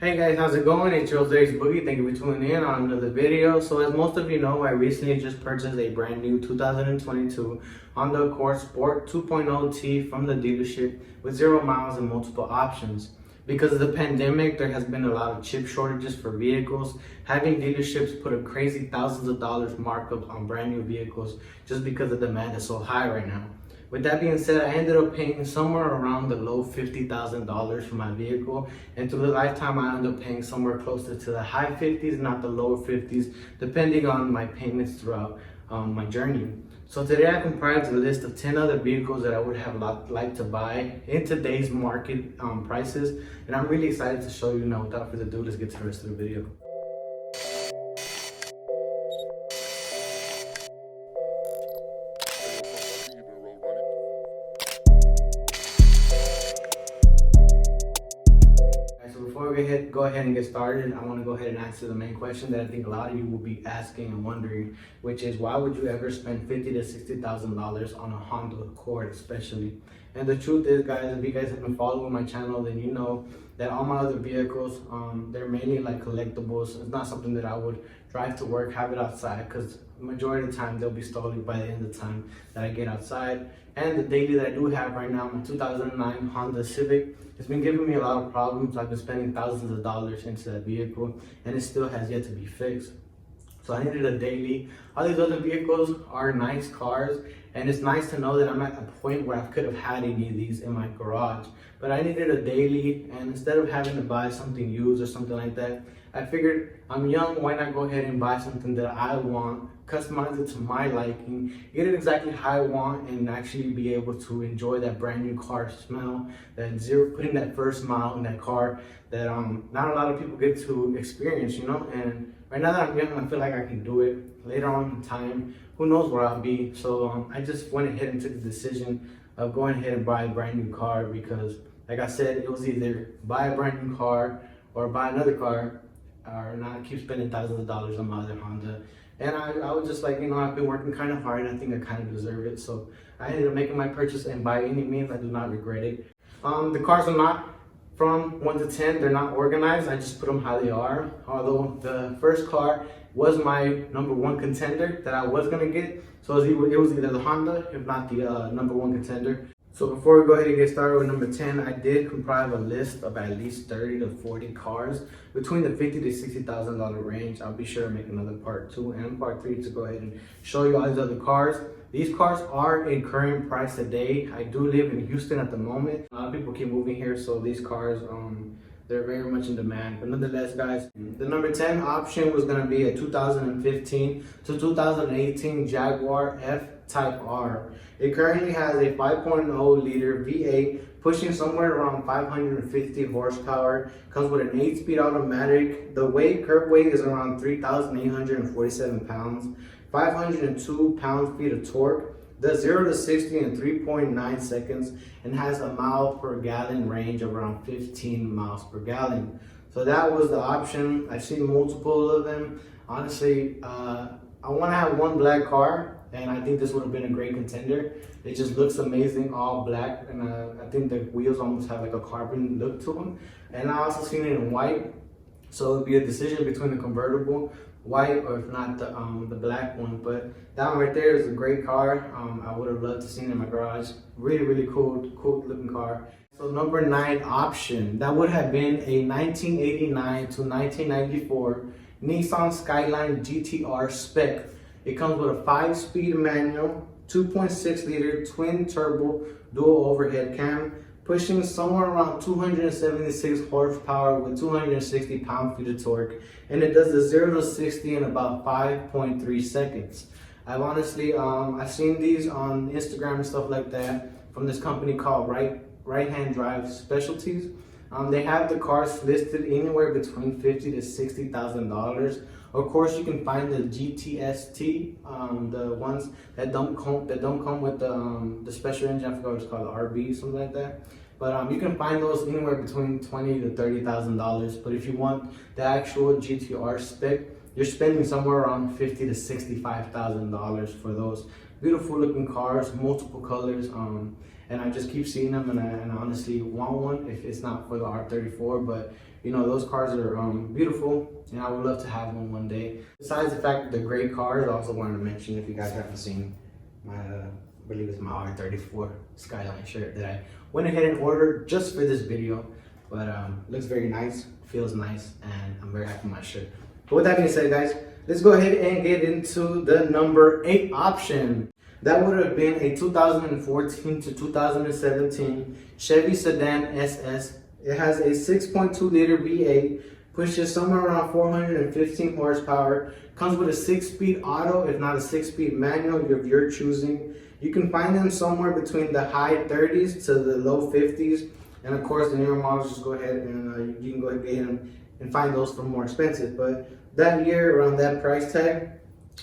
Hey guys, how's it going? It's your today's Boogie. Thank you for tuning in on another video. So as most of you know, I recently just purchased a brand new 2022 Honda Accord Sport 2.0T from the dealership with 0 miles and multiple options. Because of the pandemic, there has been a lot of chip shortages for vehicles, having dealerships put a crazy thousands of dollars markup on brand new vehicles just because the demand is so high right now. With that being said, I ended up paying somewhere around the low $50,000 for my vehicle, and through the lifetime I ended up paying somewhere closer to the high 50s, not the lower 50s, depending on my payments throughout my journey. So today I compiled a list of 10 other vehicles that I would have liked to buy in today's market prices, and I'm really excited to show you now. Without further ado, let's get to the rest of the video. Go ahead and get started. I want to go ahead and answer the main question that I think a lot of you will be asking and wondering, which is why would you ever spend $50,000 to $60,000 on a Honda Accord especially? And the truth is, guys, if you guys have been following my channel, then you know that all my other vehicles, they're mainly like collectibles. It's not something that I would drive to work, have it outside, because the majority of the time they'll be stolen by the end of the time that I get outside. And the daily that I do have right now, my 2009 Honda Civic, it's been giving me a lot of problems. I've been spending thousands of dollars into that vehicle, and it still has yet to be fixed. So I needed a daily. All these other vehicles are nice cars, and it's nice to know that I'm at a point where I could have had any of these in my garage. But I needed a daily, and instead of having to buy something used or something like that, I figured I'm young, why not go ahead and buy something that I want, customize it to my liking, get it exactly how I want, and actually be able to enjoy that brand new car smell, putting that first mile in that car that not a lot of people get to experience, you know. And right now that I'm young, I feel like I can do it. Later on in time, who knows where I'll be. So I just went ahead and took the decision of going ahead and buy a brand new car, because like I said, it was either buy a brand new car or buy another car, or not keep spending thousands of dollars on my other Honda. And I was just like, you know, I've been working kind of hard, and I think I kind of deserve it. So I ended up making my purchase, and by any means, I do not regret it. The cars are not from 1 to 10, they're not organized. I just put them how they are. Although the first car was my #1 contender that I was gonna get. So it was either the Honda, if not the #1 contender. So before we go ahead and get started with number 10, I did compile a list of at least 30 to 40 cars between the $50,000 to $60,000 range. I'll be sure to make another part 2 and part 3 to go ahead and show you all these other cars. These cars are in current price today. I do live in Houston at the moment. A lot of people keep moving here, so these cars, they're very much in demand. But nonetheless, guys, the number 10 option was gonna be a 2015 to 2018 Jaguar FType R. It currently has a 5.0 liter V8 pushing somewhere around 550 horsepower. Comes with an 8-speed automatic. The curb weight is around 3,847 pounds. 502 pound-feet of torque. Does 0 to 60 in 3.9 seconds and has a mile per gallon range of around 15 miles per gallon. So that was the option. I've seen multiple of them. Honestly, I want to have one black car, and I think this would have been a great contender. It just looks amazing, all black, and I think the wheels almost have like a carbon look to them. And I also seen it in white, so it'd be a decision between the convertible white or if not the black one. But that one right there is a great car. I would have loved to see it in my garage. Really cool looking car. So number 9 option, that would have been a 1989 to 1994 Nissan Skyline GTR spec. It comes with a 5-speed manual, 2.6 liter twin turbo dual overhead cam, pushing somewhere around 276 horsepower with 260 pound-feet of torque, and it does the 0 to 60 in about 5.3 seconds. I've honestly, I've seen these on Instagram and stuff like that from this company called Right Hand Drive Specialties. They have the cars listed anywhere between $50,000 to $60,000. Of course, you can find the GTST, the ones that don't come with the special engine. I forgot what it's called, the RB, something like that. But you can find those anywhere between $20,000 to $30,000. But if you want the actual GTR spec, you're spending somewhere around $50,000 to $65,000 for those beautiful looking cars, multiple colors. And I just keep seeing them, and I honestly want one if it's not for the R34. But You know, those cars are beautiful, and I would love to have one day. Besides the fact that they're great cars, I also wanted to mention, if you guys haven't seen my, I believe it's my R34 Skyline shirt that I went ahead and ordered just for this video. But looks very nice, feels nice, and I'm very happy with my shirt. But with that being said, guys, let's go ahead and get into the number 8 option. That would have been a 2014 to 2017 Chevy Sedan SS. It has a 6.2 liter V8, pushes somewhere around 415 horsepower, comes with a 6-speed auto, if not a 6-speed manual of your choosing. You can find them somewhere between the high 30s to the low 50s. And of course, the newer models, just go ahead and you can go ahead and get them and find those for more expensive. But that year, around that price tag,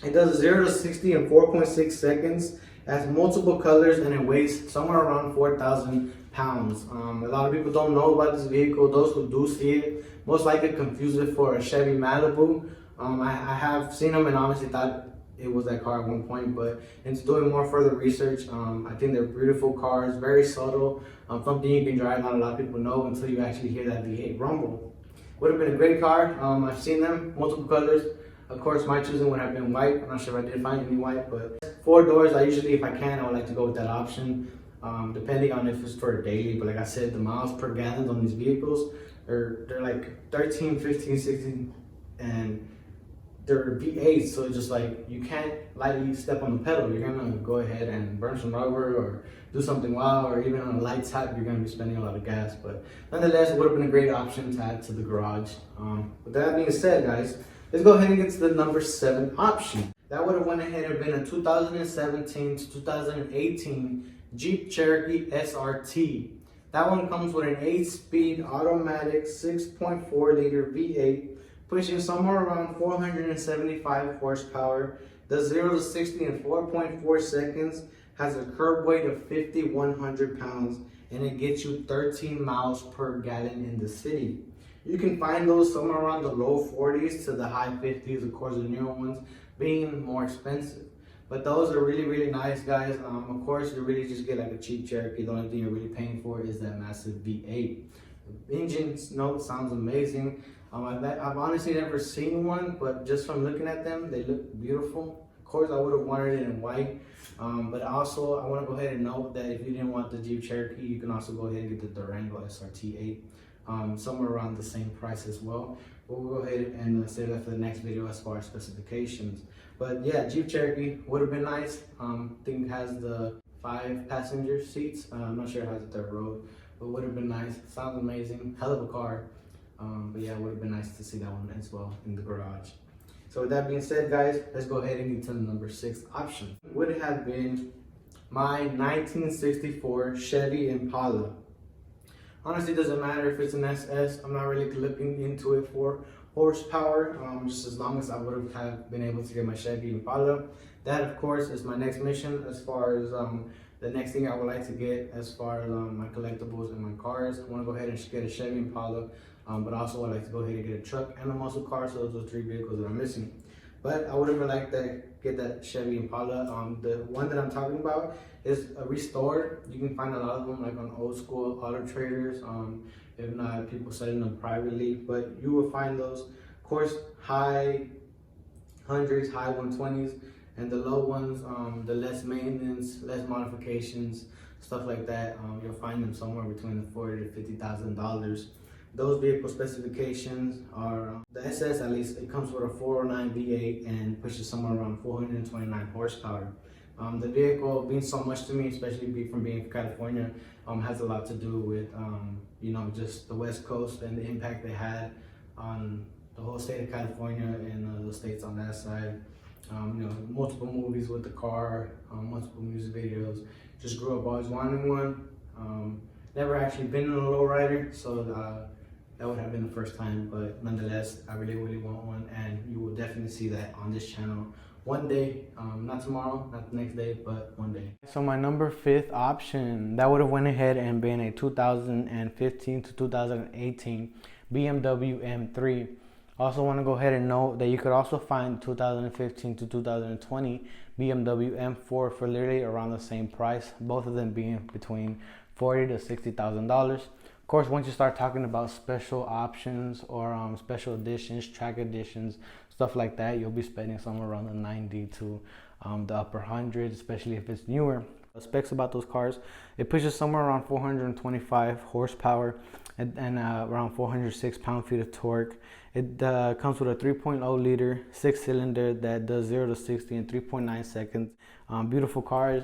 it does 0 to 60 in 4.6 seconds, has multiple colors, and it weighs somewhere around 4,000 pounds. A lot of people don't know about this vehicle. Those who do see it most likely confuse it for a Chevy Malibu. I have seen them and honestly thought it was that car at one point, but into doing more further research, I think they're beautiful cars, very subtle, something you can drive. Not a lot of people know until you actually hear that V8 rumble. Would have been a great car. I've seen them, multiple colors. Of course, my choosing would have been white. I'm not sure if I did find any white, but 4 doors, I usually, if I can, I would like to go with that option, depending on if it's for a daily. But like I said, the miles per gallon on these vehicles, they're like 13, 15, 16, and they're V8, so it's just like you can't lightly step on the pedal. You're gonna go ahead and burn some rubber or do something wild, or even on a light type, you're gonna be spending a lot of gas. But nonetheless, it would have been a great option to add to the garage. With that being said, guys, let's go ahead and get to the number 7 option. That would have went ahead and been a 2017 to 2018 Jeep Cherokee SRT. That one comes with an 8-speed automatic 6.4 liter V8, pushing somewhere around 475 horsepower, does 0 to 60 in 4.4 seconds, has a curb weight of 5,100 pounds, and it gets you 13 miles per gallon in the city. You can find those somewhere around the low 40s to the high 50s, of course the newer ones being more expensive. But those are really, really nice, guys. Of course, you really just get like a cheap Cherokee. The only thing you're really paying for is that massive V8. The engine note sounds amazing. I've honestly never seen one, but just from looking at them, they look beautiful. Of course, I would have wanted it in white. But also, I want to go ahead and note that if you didn't want the Jeep Cherokee, you can also go ahead and get the Durango SRT 8. Somewhere around the same price as well. But we'll go ahead and save that for the next video as far as specifications. But yeah, Jeep Cherokee would have been nice. I think it has the 5 passenger seats. I'm not sure it has a 3rd row, but would have been nice. Sounds amazing. Hell of a car. But yeah, it would have been nice to see that one as well in the garage. So with that being said, guys, let's go ahead and get to the number 6 option. Would have been my 1964 Chevy Impala. Honestly, it doesn't matter if it's an SS. I'm not really looking into it for horsepower, just as long as I would have been able to get my Chevy Impala. That, of course, is my next mission as far as the next thing I would like to get as far as my collectibles and my cars. I want to go ahead and get a Chevy Impala, but also I'd like to go ahead and get a truck and a muscle car, so those are 3 vehicles that I'm missing. But I would have liked to get that Chevy Impala. The one that I'm talking about is restored. You can find a lot of them like on old school auto traders. If not, people selling them privately. But you will find those, of course, high hundreds, high 120s, and the low ones, the less maintenance, less modifications, stuff like that. You'll find them somewhere between the $40,000 to $50,000. Those vehicle specifications are the SS, at least it comes with a 409 V8 and pushes somewhere around 429 horsepower. The vehicle means so much to me, especially from being from California. Has a lot to do with you know, just the West Coast and the impact they had on the whole state of California and the states on that side. You know, multiple movies with the car, multiple music videos. Just grew up always wanting one. Never actually been in a lowrider, so that would have been the first time, but nonetheless, I really, really want one, and you will definitely see that on this channel one day, not tomorrow, not the next day, but one day. So my number 5th option, that would have went ahead and been a 2015 to 2018 BMW M3. Also want to go ahead and note that you could also find 2015 to 2020 BMW M4 for literally around the same price, both of them being between $40,000 to $60,000. Of course, once you start talking about special options or special editions, track editions, stuff like that, you'll be spending somewhere around the 90 to the upper hundreds, especially if it's newer. The specs about those cars, it pushes somewhere around 425 horsepower and around 406 pound-feet of torque. It comes with a 3.0 liter 6-cylinder that does 0 to 60 in 3.9 seconds. Beautiful cars.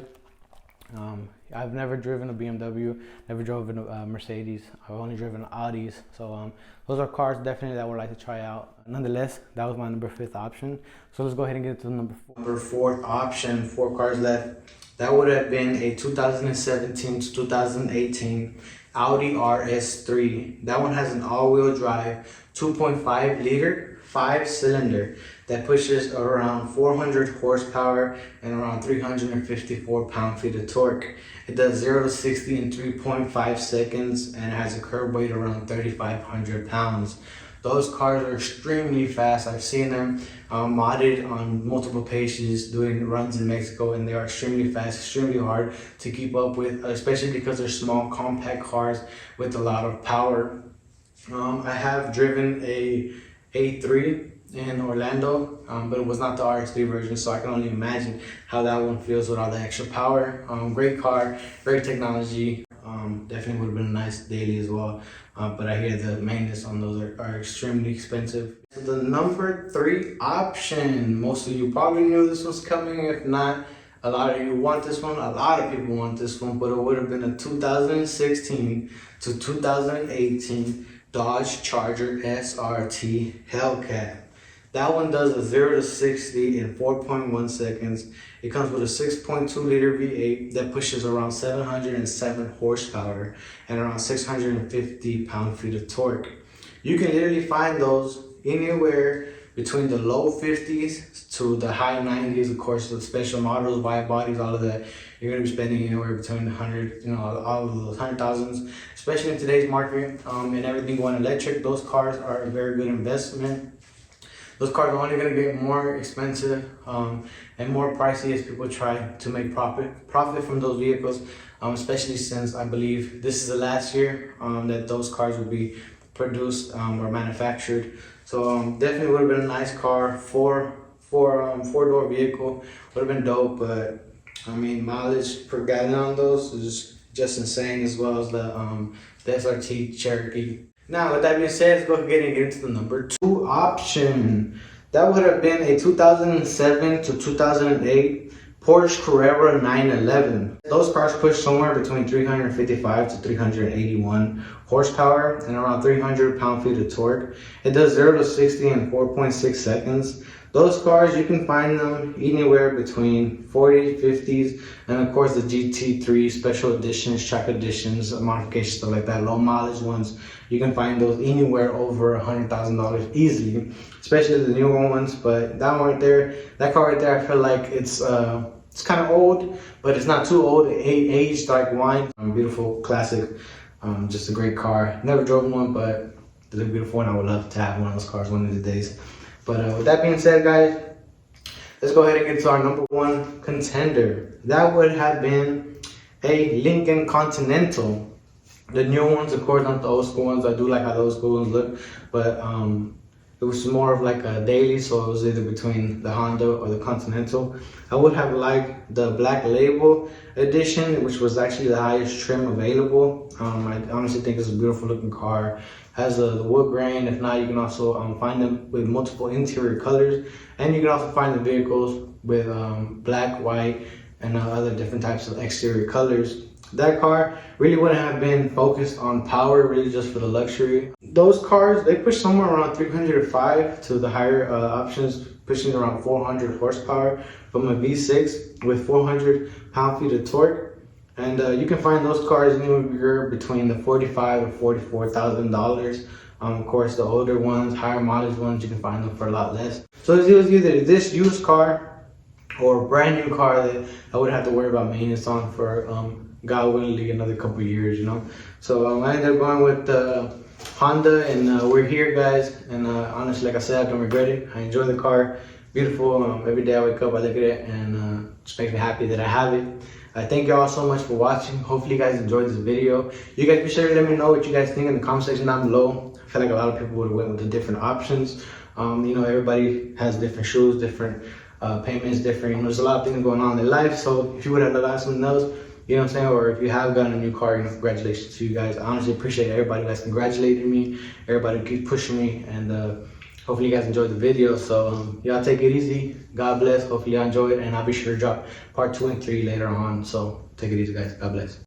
I've never driven a BMW, never driven a Mercedes. I've only driven Audis. So those are cars definitely that I would like to try out. Nonetheless, that was my number 5th option. So let's go ahead and get to the number 4. Number 4th option, 4 cars left. That would have been a 2017 to 2018 Audi RS3. That one has an all-wheel drive, 2.5 liter, 5-cylinder that pushes around 400 horsepower and around 354 pound-feet of torque. It does 0 to 60 in 3.5 seconds and it has a curb weight around 3,500 pounds. Those cars are extremely fast. I've seen them modded on multiple pages doing runs in Mexico, and they are extremely fast, extremely hard to keep up with, especially because they're small, compact cars with a lot of power. I have driven a A3 in Orlando, but it was not the RS3 version, so I can only imagine how that one feels with all the extra power. Great car, great technology. Definitely would have been a nice daily as well, but I hear the maintenance on those are extremely expensive. The number 3 option, most of you probably knew this was coming. If not, a lot of you want this one. A lot of people want this one, but it would have been a 2016 to 2018 Dodge Charger SRT Hellcat. That one does a 0 to 60 in 4.1 seconds. It comes with a 6.2 liter V8 that pushes around 707 horsepower and around 650 pound-feet of torque. You can literally find those anywhere between the low 50s to the high 90s. Of course, the special models, wide bodies, all of that, you're going to be spending anywhere between 100, all of those 100,000s, especially in today's market and everything going electric. Those cars are a very good investment. Those cars are only going to get more expensive and more pricey as people try to make profit from those vehicles, especially since I believe this is the last year that those cars will be produced or manufactured. So definitely would have been a nice car, four-door vehicle, would have been dope. But I mean, mileage per gallon on those is just insane, as well as the SRT Cherokee. Now, with that being said, let's go ahead and get into the number 2 option. That would have been a 2007 to 2008 Porsche Carrera 911. Those cars push somewhere between 355 to 381 horsepower and around 300 pound-feet of torque. It does 0 to 60 in 4.6 seconds. Those cars, you can find them anywhere between 40s, 50s, and of course the GT3 special editions, track editions, modifications, stuff like that, low mileage ones. You can find those anywhere over $100,000 easily, especially the newer ones. But that one right there, that car right there, I feel like it's kind of old, but it's not too old. It aged like wine. Beautiful, classic, just a great car. Never drove one, but it's a beautiful one. I would love to have one of those cars one of these days. But with that being said, guys, let's go ahead and get to our number 1 contender. That would have been a Lincoln Continental. The new ones, of course, not the old school ones. I do like how those school ones look, but it was more of like a daily, so it was either between the Honda or the Continental. I would have liked the Black Label edition, which was actually the highest trim available. I honestly think it's a beautiful looking car. Has the wood grain. If not, you can also find them with multiple interior colors, and you can also find the vehicles with black, white, and other different types of exterior colors. That car really wouldn't have been focused on power, really just for the luxury. Those cars, they push somewhere around 305 to the higher options, pushing around 400 horsepower from a V6 with 400 pound-feet of torque. And you can find those cars anywhere between the $45,000 or $44,000. Of course, the older ones, higher mileage ones, you can find them for a lot less. So it was either this used car or a brand new car that I wouldn't have to worry about maintenance on for God willingly another couple years, So I ended up going with Honda, and we're here, guys. And honestly, like I said, I don't regret it. I enjoy the car. Beautiful. Every day I wake up, I look at it, and it just makes me happy that I have it. I thank y'all so much for watching. Hopefully you guys enjoyed this video. You guys be sure to let me know what you guys think in the comment section down below. I feel like a lot of people would have went with the different options. You know, everybody has different shoes, different payments, different, you know, there's a lot of things going on in their life. So if you would have got something else, you know what I'm saying, or if you have gotten a new car, you know, congratulations to you guys. I honestly appreciate everybody that's congratulating me, everybody who keeps pushing me, and hopefully you guys enjoyed the video. So y'all take it easy. God bless. Hopefully y'all enjoy it, and I'll be sure to drop part 2 and 3 later on. So take it easy, guys. God bless.